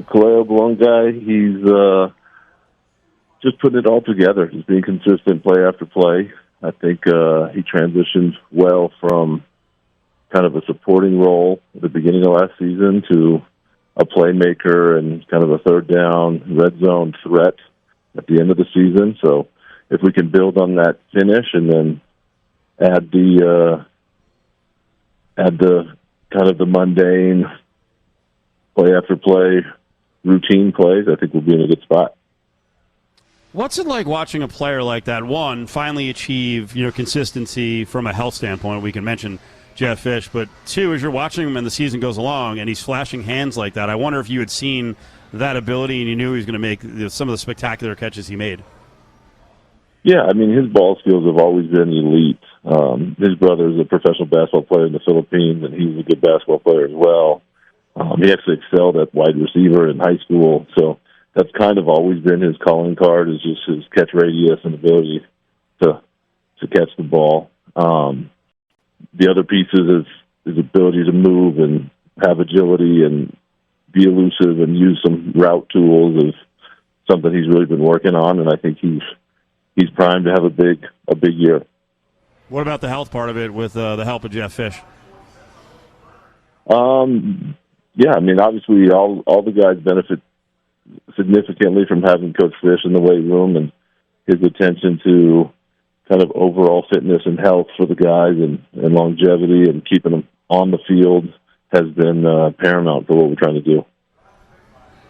Kaleo, the long guy, he's just putting it all together. He's being consistent play after play. I think he transitioned well from kind of a supporting role at the beginning of last season to a playmaker and kind of a third down, red zone threat at the end of the season. So if we can build on that finish and then add the kind of the mundane play after play routine plays, I think we'll be in a good spot. What's it like watching a player like that, one, finally achieve, consistency from a health standpoint? We can mention Jeff Fish, but two, as you're watching him and the season goes along and he's flashing hands like that, I wonder if you had seen that ability and you knew he was going to make some of the spectacular catches he made. Yeah, I mean, his ball skills have always been elite. His brother is a professional basketball player in the Philippines, and he's a good basketball player as well. He actually excelled at wide receiver in high school, so that's kind of always been his calling card, is just his catch radius and ability to catch the ball. The other pieces is his ability to move and have agility and be elusive and use some route tools is something he's really been working on, and I think he's primed to have a big year. What about the health part of it with the help of Jeff Fish? Yeah, I mean, obviously all the guys benefit significantly from having Coach Fish in the weight room, and his attention to kind of overall fitness and health for the guys and longevity and keeping them on the field has been paramount for what we're trying to do.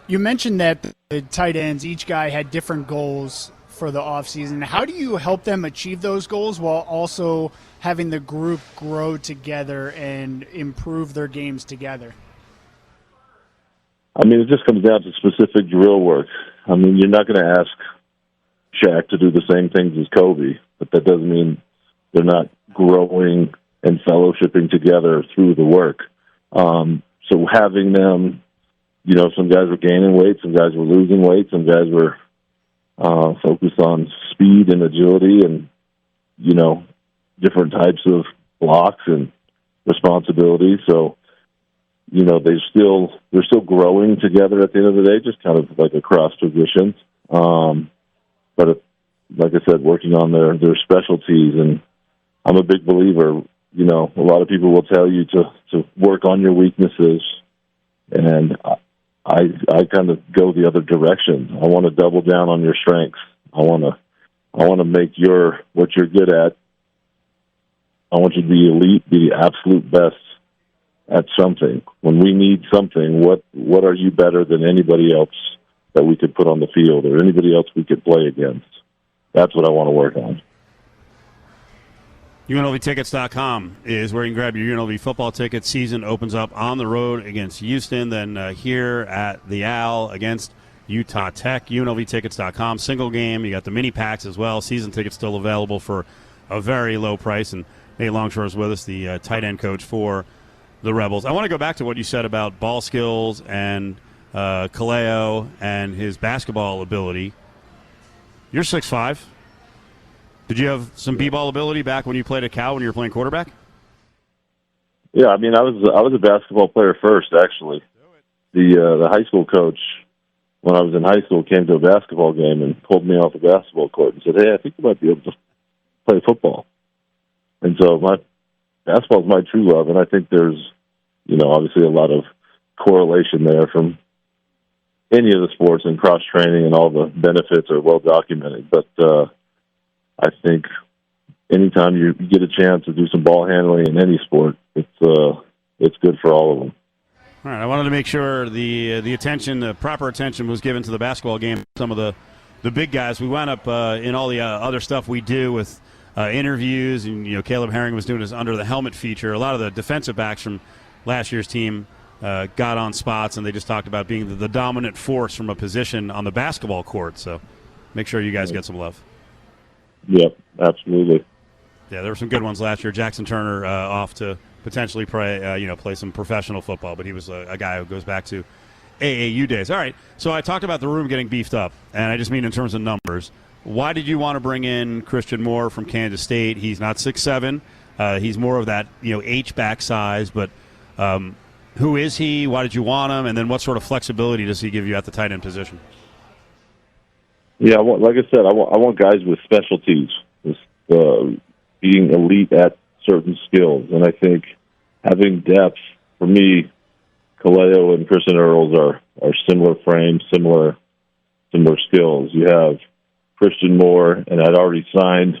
You mentioned that the tight ends, each guy had different goals for the offseason. How do you help them achieve those goals while also having the group grow together and improve their games together? I mean, it just comes down to specific drill work. I mean, you're not going to ask Shaq to do the same things as Kobe, but that doesn't mean they're not growing and fellowshipping together through the work. So having them, some guys were gaining weight, some guys were losing weight, some guys were focused on speed and agility and, different types of blocks and responsibilities. So, they're still growing together at the end of the day, just kind of like across positions. But like I said, working on their specialties, and I'm a big believer. A lot of people will tell you to work on your weaknesses, and I kind of go the other direction. I want to double down on your strengths. I want to make what you're good at. I want you to be elite, be the absolute best at something. When we need something, what are you better than anybody else that we could put on the field or anybody else we could play against? That's what I want to work on. UNLVtickets.com is where you can grab your UNLV football tickets. Season opens up on the road against Houston, then here at the Al against Utah Tech. UNLVtickets.com. Single game. You got the mini packs as well. Season tickets still available for a very low price. And Nate Longshore is with us, the tight end coach for the Rebels. I want to go back to what you said about ball skills and Kaleo and his basketball ability. You're 6'5". Did you have some b-ball ability back when you played at Cal when you were playing quarterback? Yeah, I mean, I was a basketball player first, actually. The high school coach, when I was in high school, came to a basketball game and pulled me off the basketball court and said, "Hey, I think you might be able to play football." And so basketball is my true love, and I think there's, obviously a lot of correlation there from any of the sports, and cross-training and all the benefits are well documented. But I think anytime you get a chance to do some ball handling in any sport, it's good for all of them. All right, I wanted to make sure the proper attention was given to the basketball game. Some of the big guys. We wound up in all the other stuff we do with interviews, and Caleb Herring was doing his under the helmet feature. A lot of the defensive backs from last year's team got on spots, and they just talked about being the dominant force from a position on the basketball court. So make sure you guys get some love. Yep, absolutely. Yeah, there were some good ones last year. Jackson Turner off to potentially play some professional football, but he was a guy who goes back to AAU days. All right, so I talked about the room getting beefed up, and I just mean in terms of numbers. Why did you want to bring in Christian Moore from Kansas State? He's not 6'7". He's more of that H-back size, but Who is he? Why did you want him? And then what sort of flexibility does he give you at the tight end position? Yeah, like I said, I want guys with specialties, with being elite at certain skills. And I think having depth, for me, Kaleo and Christian Earls are similar frames, similar skills. You have Christian Moore, and I'd already signed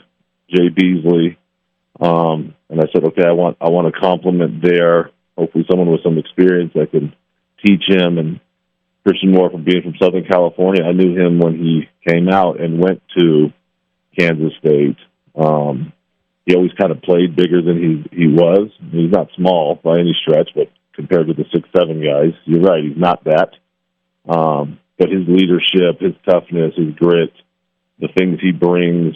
Jae Beasley. And I said, okay, I want a complement there. Hopefully someone with some experience that can teach him. And Christian Moore, from being from Southern California, I knew him when he came out and went to Kansas State. He always kind of played bigger than he was. He's not small by any stretch, but compared to the 6'7" guys, you're right, he's not that. But his leadership, his toughness, his grit, the things he brings,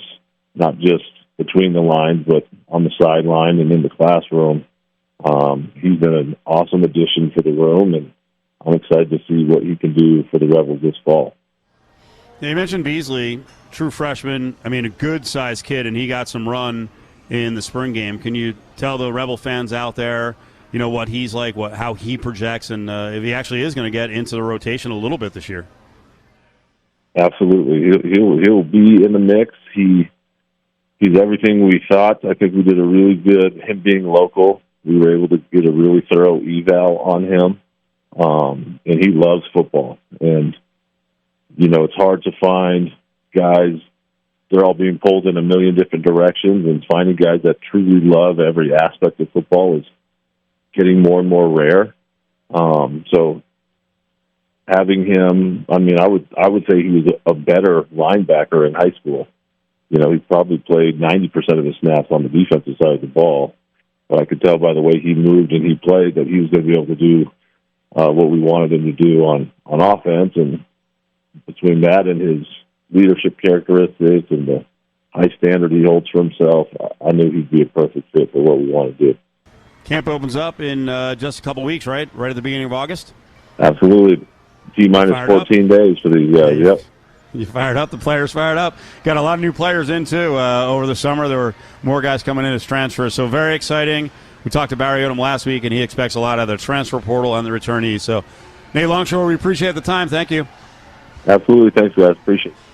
not just between the lines, but on the sideline and in the classroom, he's been an awesome addition for the room, and I'm excited to see what he can do for the Rebels this fall. Yeah, you mentioned Beasley, true freshman. I mean, a good-sized kid, and he got some run in the spring game. Can you tell the Rebel fans out there, what he's like, how he projects, and if he actually is going to get into the rotation a little bit this year? Absolutely. He'll be in the mix. He's everything we thought. I think we did a really good, him being local, we were able to get a really thorough eval on him. And he loves football. And, it's hard to find guys. They're all being pulled in a million different directions, and finding guys that truly love every aspect of football is getting more and more rare. So having him, I would say he was a better linebacker in high school. He probably played 90% of his snaps on the defensive side of the ball. But I could tell by the way he moved and he played that he was going to be able to do what we wanted him to do on offense. And between that and his leadership characteristics and the high standard he holds for himself, I knew he'd be a perfect fit for what we want to do. Camp opens up in just a couple weeks, right? Right at the beginning of August? Absolutely. T-minus 14 days for these guys, yep. You fired up. The players fired up. Got a lot of new players in, too, over the summer. There were more guys coming in as transfers, so very exciting. We talked to Barry Odom last week, and he expects a lot of the transfer portal and the returnees. So, Nate Longshore, we appreciate the time. Thank you. Absolutely. Thanks, guys. Appreciate it.